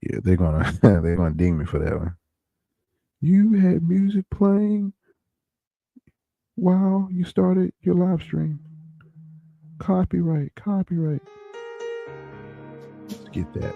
Yeah, they're gonna ding me for that one. You had music playing while you started your live stream. Copyright. Let's get that.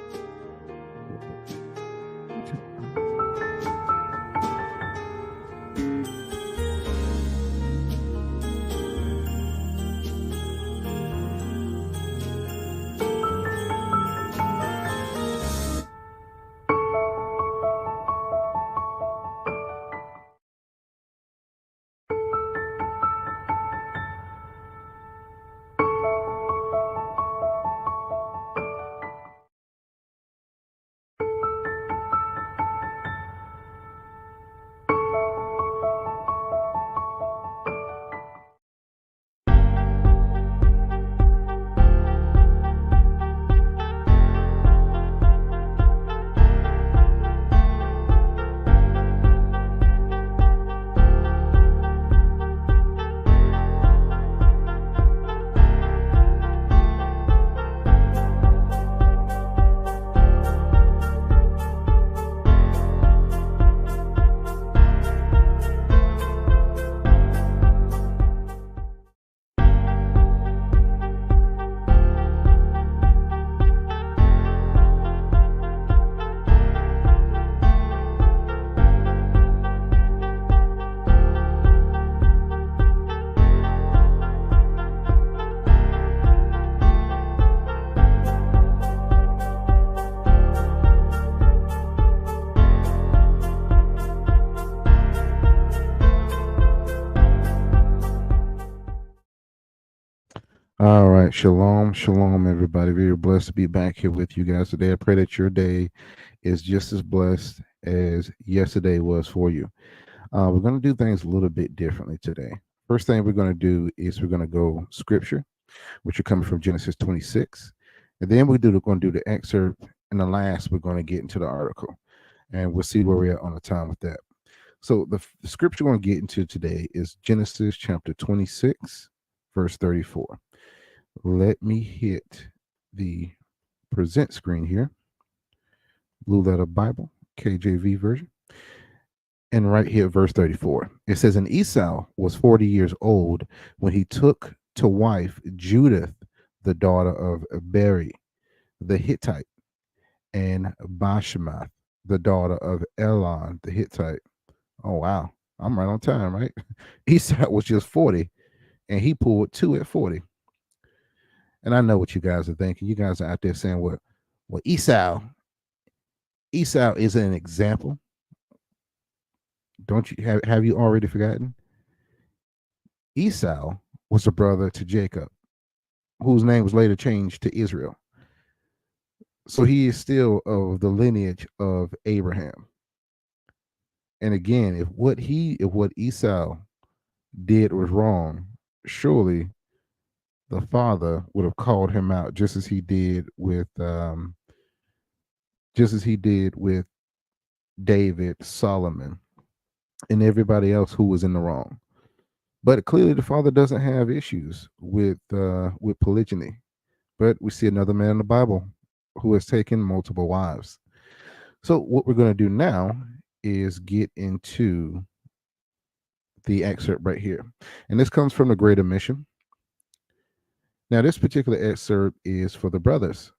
All right. Shalom, everybody. Very blessed to be back here with you guys today. I pray that your day is just as blessed as yesterday was for you. We're going to do things a little bit differently today. First thing we're going to do is we're going to go scripture, which are coming from Genesis 26. And then we're going to do the excerpt. And the last, we're going to get into the article. And we'll see where we're at on the time with that. So the scripture we're going to get into today is Genesis chapter 26, verse 34. Let me hit the present screen here. Blue Letter Bible, KJV version. And right here, verse 34. It says, and Esau was 40 years old when he took to wife Judith, the daughter of Beri, the Hittite, and Bashemath, the daughter of Elon, the Hittite. Oh, wow. I'm right on time, right? Esau was just 40, and he pulled two at 40. And I know what you guys are thinking. You guys are out there saying, well, Esau is an example. Don't you have you already forgotten? Esau was a brother to Jacob, whose name was later changed to Israel. So he is still of the lineage of Abraham. And again, if what Esau did was wrong, surely the father would have called him out, just as he did with David, Solomon, and everybody else who was in the wrong. But clearly the father doesn't have issues with polygyny. But we see another man in the Bible who has taken multiple wives. So what we're going to do now is get into the excerpt right here. And this comes from the Greater Mission. Now, this particular excerpt is for the brothers.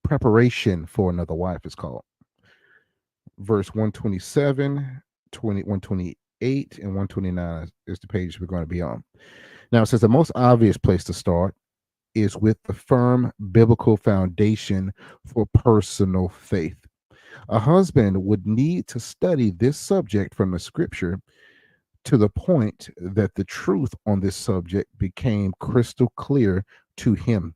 Preparation for another wife is called. Verse 127, 128, and 129 is the page we're going to be on. Now, it says the most obvious place to start is with the firm biblical foundation for personal faith. A husband would need to study this subject from the scripture to the point that the truth on this subject became crystal clear to him.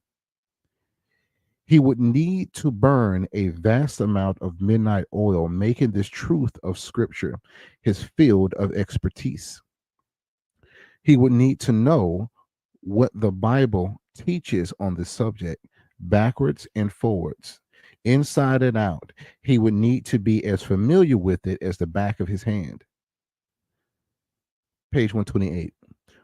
He would need to burn a vast amount of midnight oil, making this truth of scripture his field of expertise. He would need to know what the Bible teaches on this subject, backwards and forwards, inside and out. He would need to be as familiar with it as the back of his hand. Page 128.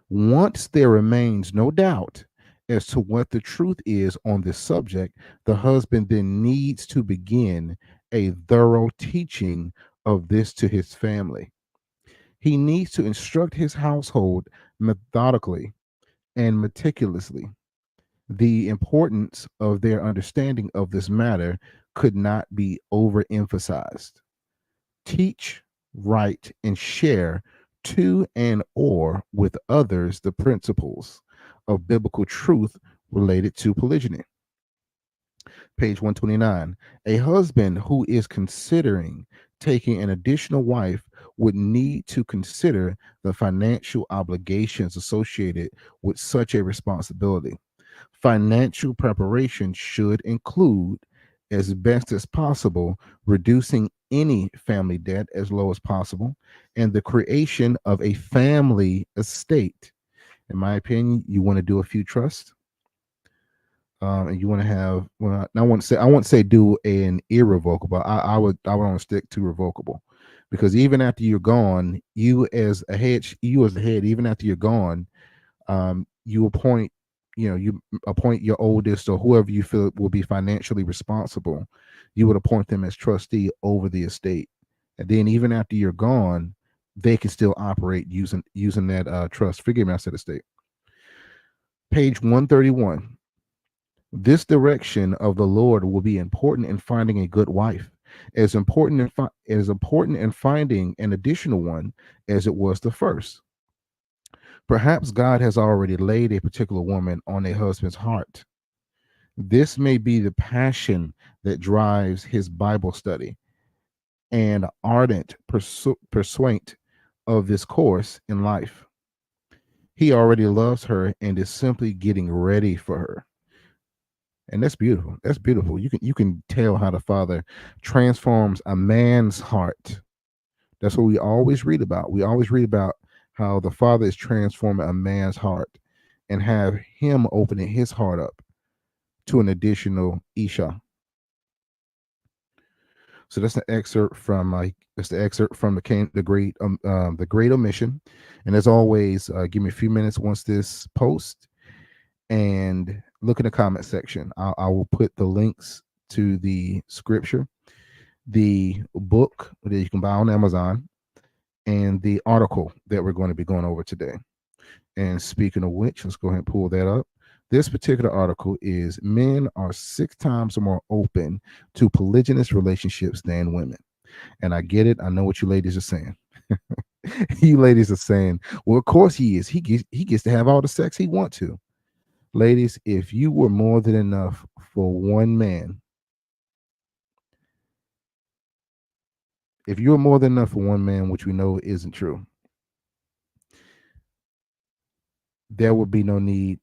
Once there remains no doubt as to what the truth is on this subject, the husband then needs to begin a thorough teaching of this to his family. He needs to instruct his household methodically and meticulously. The importance of their understanding of this matter could not be overemphasized. Teach, write, and share to and or with others the principles of biblical truth related to polygyny. Page 129. A husband who is considering taking an additional wife would need to consider the financial obligations associated with such a responsibility. Financial preparation should include, as best as possible, reducing any family debt as low as possible and the creation of a family estate. In my opinion, you want to do a few trusts. And you want to have, well, I won't say do an irrevocable. I would want to stick to revocable, because even after you're gone, you as the head, even after you're gone, you appoint, you appoint your oldest or whoever you feel will be financially responsible. You would appoint them as trustee over the estate, and then even after you're gone, they can still operate using that trust. Forgive me, I said estate. Page 131. This direction of the Lord will be important in finding a good wife, as important in finding an additional one as it was the first. Perhaps God has already laid a particular woman on a husband's heart. This may be the passion that drives his Bible study and ardent pursuit of this course in life. He already loves her and is simply getting ready for her. And that's beautiful. That's beautiful. You can tell how the Father transforms a man's heart. That's what we always read about. We always read about how the Father is transforming a man's heart and have him opening his heart up to an additional Isha. So that's the excerpt from the Great Omission. And as always, give me a few minutes once this post, and look in the comment section. I will put the links to the scripture, the book that you can buy on Amazon, and the article that we're going to be going over today. And speaking of which, let's go ahead and pull that up. This particular article is Men Are 6 times more open to polygynous relationships than women. And I get it. I know what you ladies are saying. You ladies are saying, well, of course he is. He gets to have all the sex he wants to. Ladies, if you were more than enough for one man, which we know isn't true, there would be no need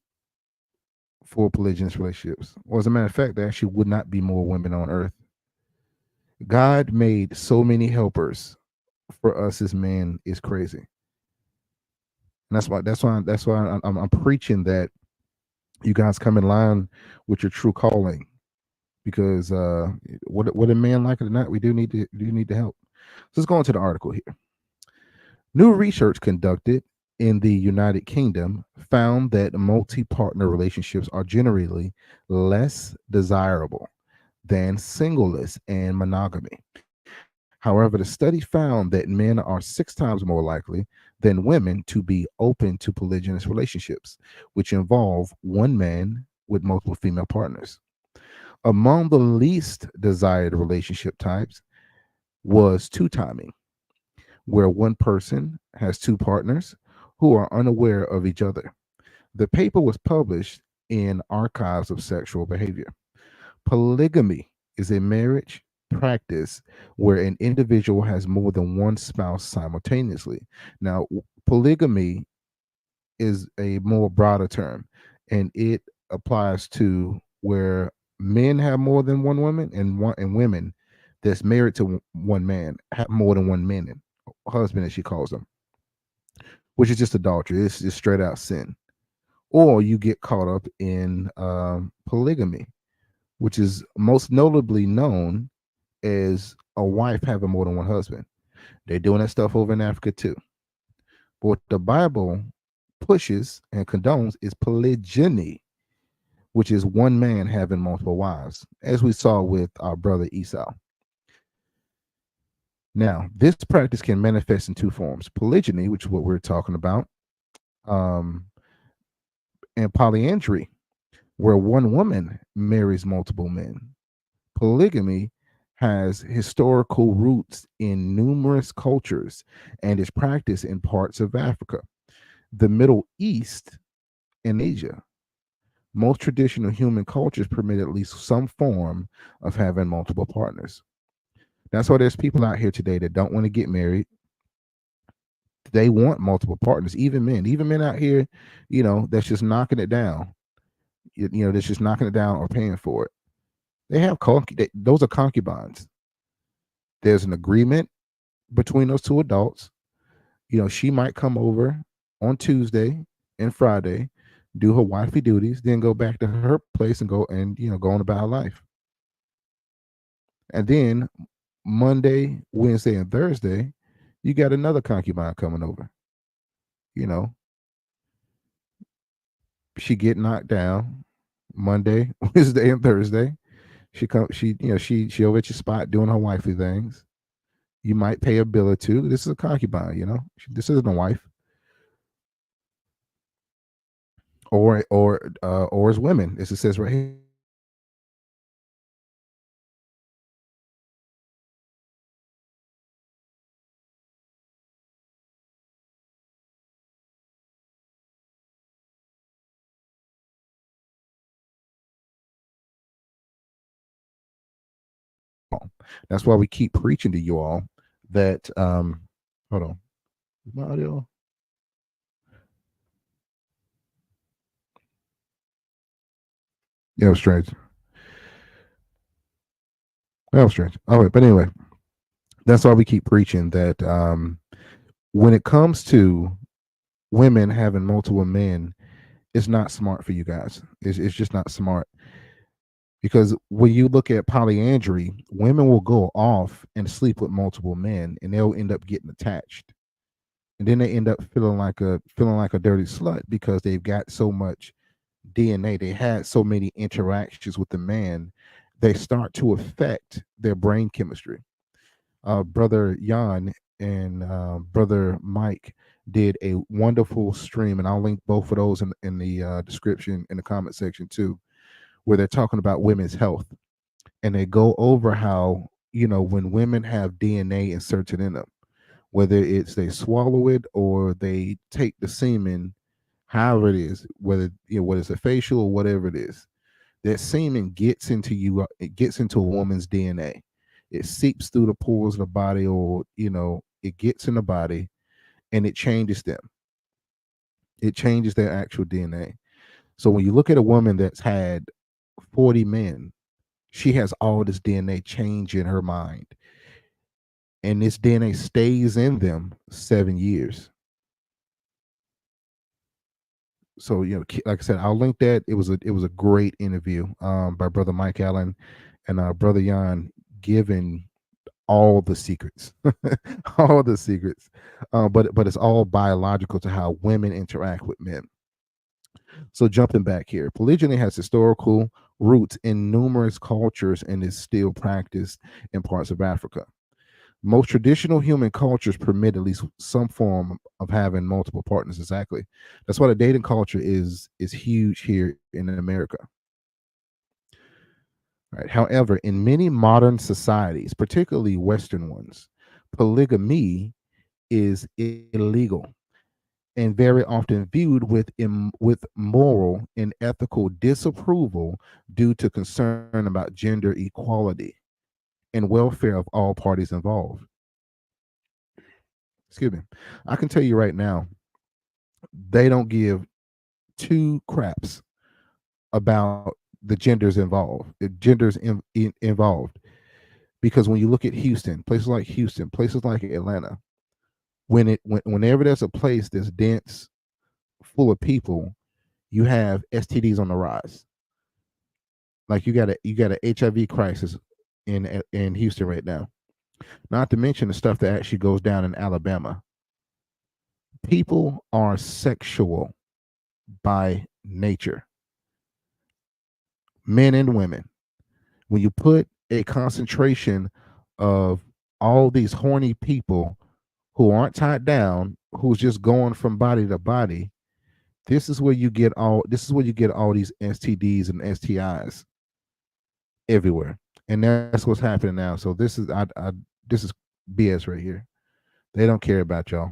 for polygynous relationships. Or as a matter of fact, there actually would not be more women on earth. God made so many helpers for us as men is crazy. And that's why I'm preaching that you guys come in line with your true calling, because what a man like it or not, we do need to help. So let's go into the article here. New research conducted in the United Kingdom found that multi-partner relationships are generally less desirable than singleness and monogamy. However, the study found that men are 6 times more likely than women to be open to polygynous relationships, which involve one man with multiple female partners. Among the least desired relationship types was two-timing, where one person has two partners who are unaware of each other. The paper was published in Archives of Sexual Behavior. Polygamy is a marriage practice where an individual has more than one spouse simultaneously. Now, polygamy is a more broader term, and it applies to where men have more than one woman, and women that's married to one man have more than one man, husband as she calls them, which is just adultery. It's just straight out sin. Or you get caught up in polygamy, which is most notably known as a wife having more than one husband. They're doing that stuff over in Africa too. But what the Bible pushes and condones is polygyny. which is one man having multiple wives, as we saw with our brother Esau. Now, this practice can manifest in two forms: polygyny, which is what we're talking about, um, and polyandry, where one woman marries multiple men. Polygamy has historical roots in numerous cultures and is practiced in parts of Africa, the Middle East, and Asia. Most traditional human cultures permit at least some form of having multiple partners. That's why there's people out here today that don't want to get married. They want multiple partners, even men out here, that's just knocking it down. That's just knocking it down or paying for it. They have those are concubines. There's an agreement between those two adults. She might come over on Tuesday and Friday, do her wifely duties, then go back to her place and go on about her life. And then Monday, Wednesday, and Thursday, you got another concubine coming over. She get knocked down Monday, Wednesday, and Thursday. She over at your spot doing her wifely things. You might pay a bill or two. This is a concubine, this isn't a wife. Or as women, as it says right here. That's why we keep preaching to you all that hold on. Is my audio? Yeah, it was strange. That was strange. All right, but anyway, that's why we keep preaching that when it comes to women having multiple men, it's not smart for you guys. It's just not smart. Because when you look at polyandry, women will go off and sleep with multiple men and they'll end up getting attached. And then they end up feeling like a dirty slut because they've got so much DNA. They had so many interactions with the man, they start to affect their brain chemistry. Brother Jan and Brother Mike did a wonderful stream, and I'll link both of those in the description in the comment section too, where they're talking about women's health. And they go over how, when women have DNA inserted in them, whether it's they swallow it or they take the semen, however it is, whether it's a facial or whatever it is, that semen gets into you, it gets into a woman's DNA. It seeps through the pores of the body, or it gets in the body, and it changes them. It changes their actual DNA. So when you look at a woman that's had 40 men, she has all this DNA change in her mind, and this DNA stays in them 7 years. So like I said, I'll link that. It was a great interview by Brother Mike Allen and Brother Jan, giving all the secrets, all the secrets. But it's all biological to how women interact with men. So jumping back here, polygyny has historical roots in numerous cultures and is still practiced in parts of Africa. Most traditional human cultures permit at least some form of having multiple partners. Exactly. That's why the dating culture is huge here in America. Right. However, in many modern societies, particularly Western ones, polygamy is illegal and very often viewed with moral and ethical disapproval due to concern about gender equality and welfare of all parties involved. Excuse me. I can tell you right now, they don't give two craps about the genders involved, involved. Because when you look at Houston, places like Atlanta, whenever there's a place that's dense, full of people, you have STDs on the rise. Like you got a HIV crisis in Houston right now. Not to mention the stuff that actually goes down in Alabama. People are sexual by nature. men and women. When you put a concentration of all these horny people who aren't tied down, who's just going from body to body, this is where you get all these STDs and STIs everywhere. And that's what's happening now. So this is BS right here. They don't care about y'all.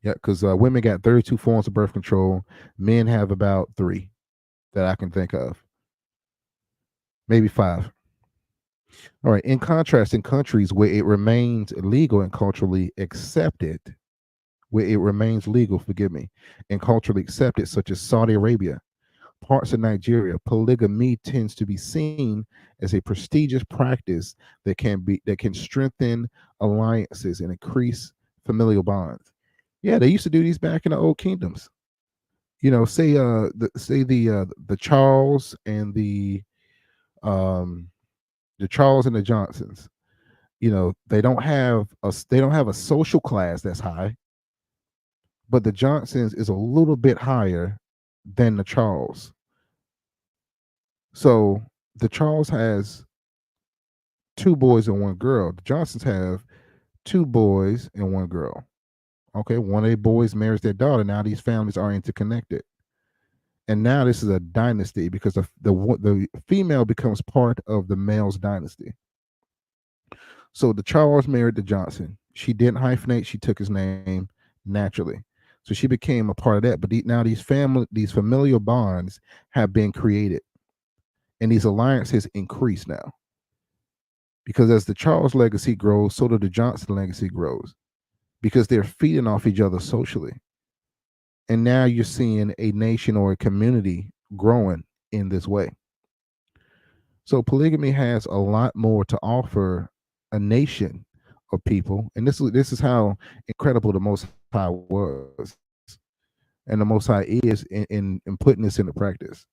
Yeah, because women got 32 forms of birth control. Men have about 3 that I can think of, maybe 5. All right. In contrast, in countries where it remains illegal and culturally accepted, where it remains legal, forgive me, and culturally accepted, such as Saudi Arabia, parts of Nigeria, polygamy tends to be seen as a prestigious practice that can strengthen alliances and increase familial bonds. Yeah, they used to do these back in the old kingdoms. You know, the Charles and um the Charles and the Johnsons. You know, they don't have a social class that's high, but the Johnsons is a little bit higher than the Charles. So the Charles has 2 boys and 1 girl. The Johnsons have 2 boys and 1 girl. Okay, one of their boys marries their daughter. Now these families are interconnected, and now this is a dynasty because the female becomes part of the male's dynasty. So the Charles married the Johnson. She didn't hyphenate. She took his name naturally. So she became a part of that. But now these familial bonds have been created, and these alliances increase now because as the Charles legacy grows, so do the Johnson legacy grows because they're feeding off each other socially. And now you're seeing a nation or a community growing in this way. So polygamy has a lot more to offer a nation of people, and this is how incredible the Most High was, and the Most High is in putting this into practice.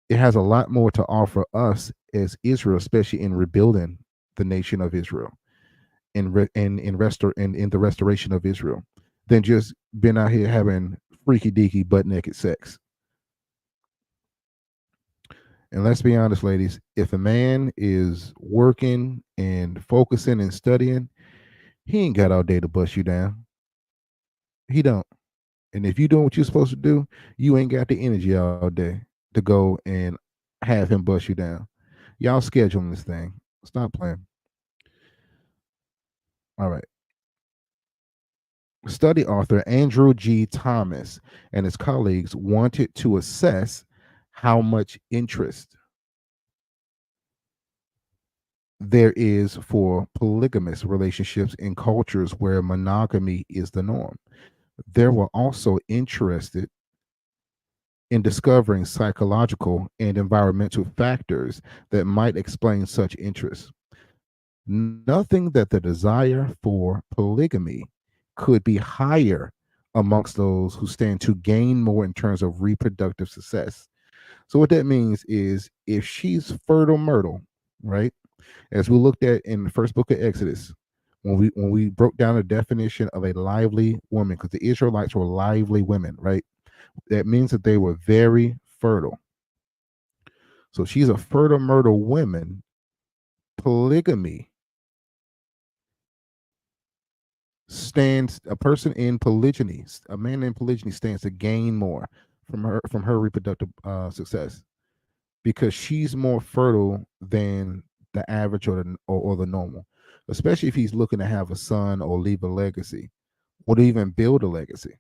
It has a lot more to offer us as Israel, especially in rebuilding the nation of Israel, in the restoration of Israel, than just being out here having freaky deaky butt naked sex. And let's be honest, ladies, if a man is working and focusing and studying, he ain't got all day to bust you down. He don't. And if you doing what you're supposed to do, you ain't got the energy all day to go and have him bust you down. Y'all scheduling this thing. Stop playing. All right. Study author Andrew G. Thomas and his colleagues wanted to assess how much interest there is for polygamous relationships in cultures where monogamy is the norm. They were also interested in discovering psychological and environmental factors that might explain such interest. Nothing that the desire for polygamy could be higher amongst those who stand to gain more in terms of reproductive success. So what that means is if she's fertile myrtle, right? As we looked at in the first book of Exodus, when we broke down the definition of a lively woman, because the Israelites were lively women, right? That means that they were very fertile. So she's a fertile myrtle woman. Polygamy stands a person in polygyny, a man in polygyny stands to gain more from her reproductive success because she's more fertile than the average or the normal, especially if he's looking to have a son or leave a legacy or to even build a legacy.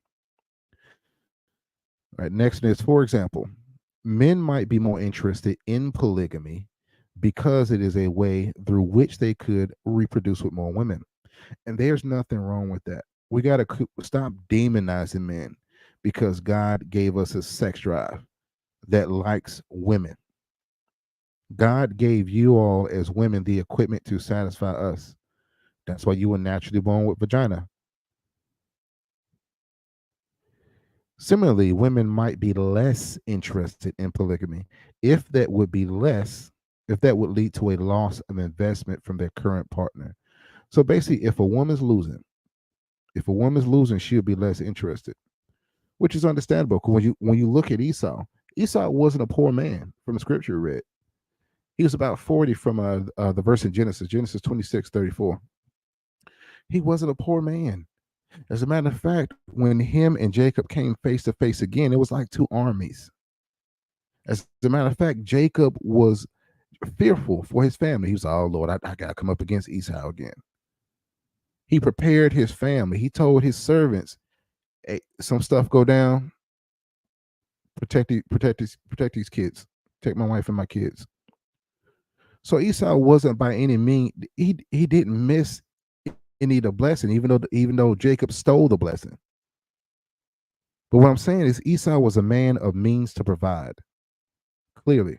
All right, next is, for example, men might be more interested in polygamy because it is a way through which they could reproduce with more women. And there's nothing wrong with that. We got to stop demonizing men because God gave us a sex drive that likes women. God gave you all as women the equipment to satisfy us. That's why you were naturally born with vagina. Similarly, women might be less interested in polygamy if that would lead to a loss of investment from their current partner. So basically, if a woman's losing, she'll be less interested, which is understandable. Because when you look at Esau, Esau wasn't a poor man from the scripture we read. He was about 40 from the verse in Genesis 26:34. He wasn't a poor man. As a matter of fact, when him and Jacob came face to face again, it was like two armies. As a matter of fact, Jacob was fearful for his family. He was, oh Lord, I got to come up against Esau again. He prepared his family. He told his servants, hey, some stuff go down, protect these kids, protect my wife and my kids. So Esau wasn't by any means, he didn't miss any of the blessing, even though Jacob stole the blessing. But what I'm saying is Esau was a man of means to provide, clearly.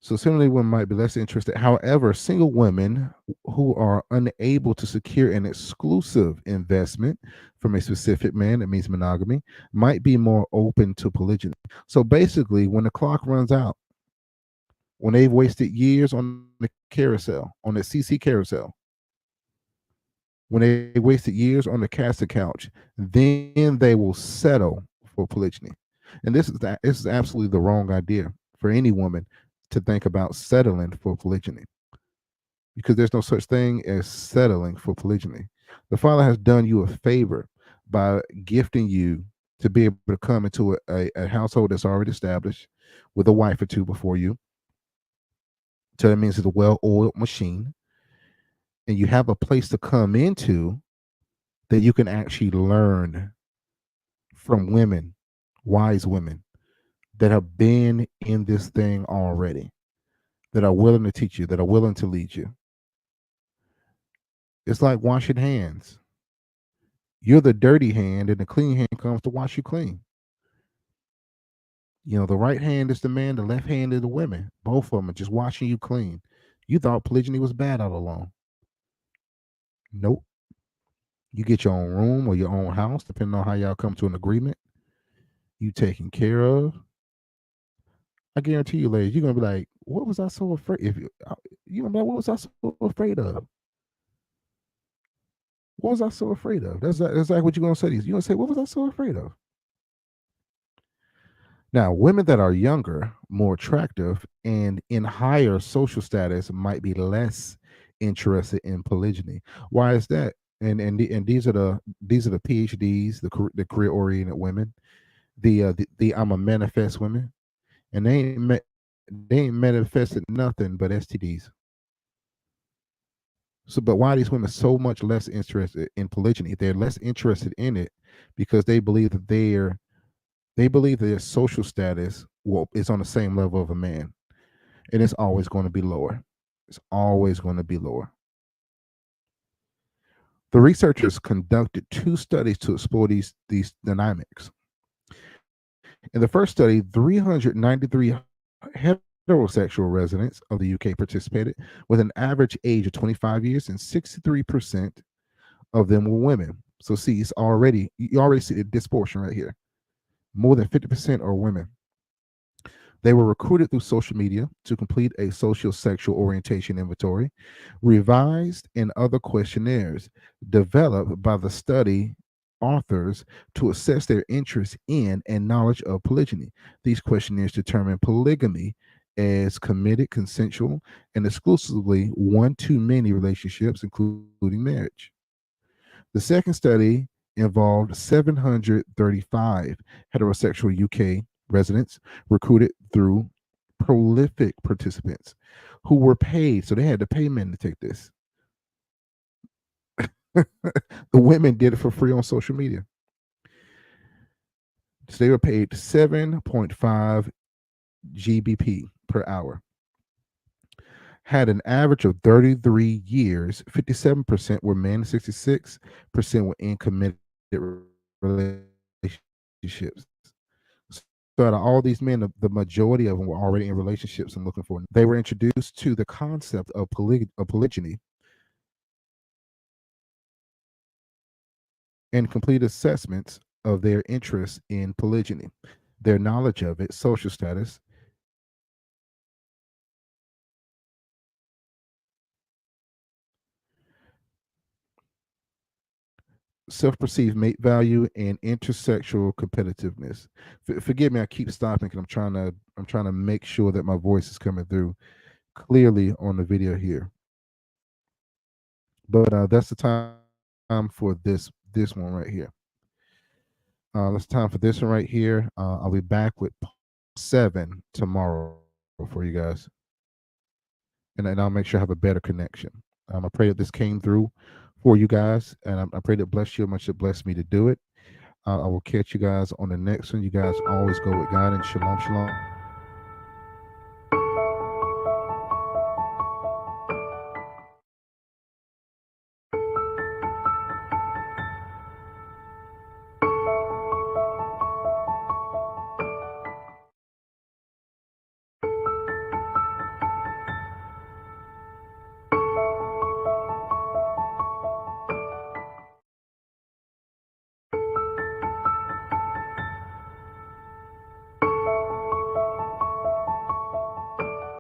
So similarly, women might be less interested. However, single women who are unable to secure an exclusive investment from a specific man, that means monogamy, might be more open to polygyny. So basically, when the clock runs out, when they've wasted years on the carousel, on the CC carousel, when they wasted years on the casting couch, then they will settle for polygyny. And this is absolutely the wrong idea for any woman to think about settling for polygyny, because there's no such thing as settling for polygyny. The Father has done you a favor by gifting you to be able to come into a household that's already established with a wife or two before you. So that means it's a well-oiled machine, and you have a place to come into that you can actually learn from women, wise women that have been in this thing already, that are willing to teach you, that are willing to lead you. It's like washing hands. You're the dirty hand, and the clean hand comes to wash you clean. You know, the right hand is the man, the left hand is the women. Both of them are just washing you clean. You thought polygyny was bad all along. Nope. You get your own room or your own house, depending on how y'all come to an agreement. You taken care of. I guarantee you, ladies, you're gonna be like, "What was I so afraid?" If you gonna be like, "What was I so afraid of? What was I so afraid of?" That's like what you're gonna say. You're gonna say, "What was I so afraid of?" Now, women that are younger, more attractive, and in higher social status might be less interested in polygyny. Why is that? And these are the PhDs, the career oriented women, the I'm a manifest women, and they ain't manifested nothing but STDs. So, but why are these women so much less interested in polygyny? They're less interested in it because they believe their social status is on the same level of a man, and it's always going to be lower. It's always going to be lower. The researchers conducted two studies to explore these dynamics. In the first study, 393 heterosexual residents of the UK participated with an average age of 25 years, and 63% of them were women. So see, you already see the disproportion right here. More than 50% are women. They were recruited through social media to complete a social sexual orientation inventory, revised and other questionnaires developed by the study authors to assess their interest in and knowledge of polygyny. These questionnaires determine polygamy as committed, consensual, and exclusively one-to-many relationships, including marriage. The second study involved 735 heterosexual UK residents recruited through prolific participants who were paid. So they had to pay men to take this. The women did it for free on social media. So they were paid 7.5 GBP per hour. Had an average of 33 years. 57% were men, 66% were in committed relationships. So out of all these men, the majority of them were already in relationships and looking for. They were introduced to the concept of polygyny and complete assessments of their interest in polygyny, their knowledge of it, social status. self-perceived mate value, and intersexual competitiveness. Forgive me, I keep stopping because I'm trying to make sure that my voice is coming through clearly on the video here. But that's the time for this one right here. That's time for this one right here. I'll be back with 7 tomorrow for you guys, and I'll make sure I have a better connection. I pray that this came through for you guys, and I pray that bless you as much it blessed me to do it. I will catch you guys on the next one. You guys always go with God, and shalom, shalom.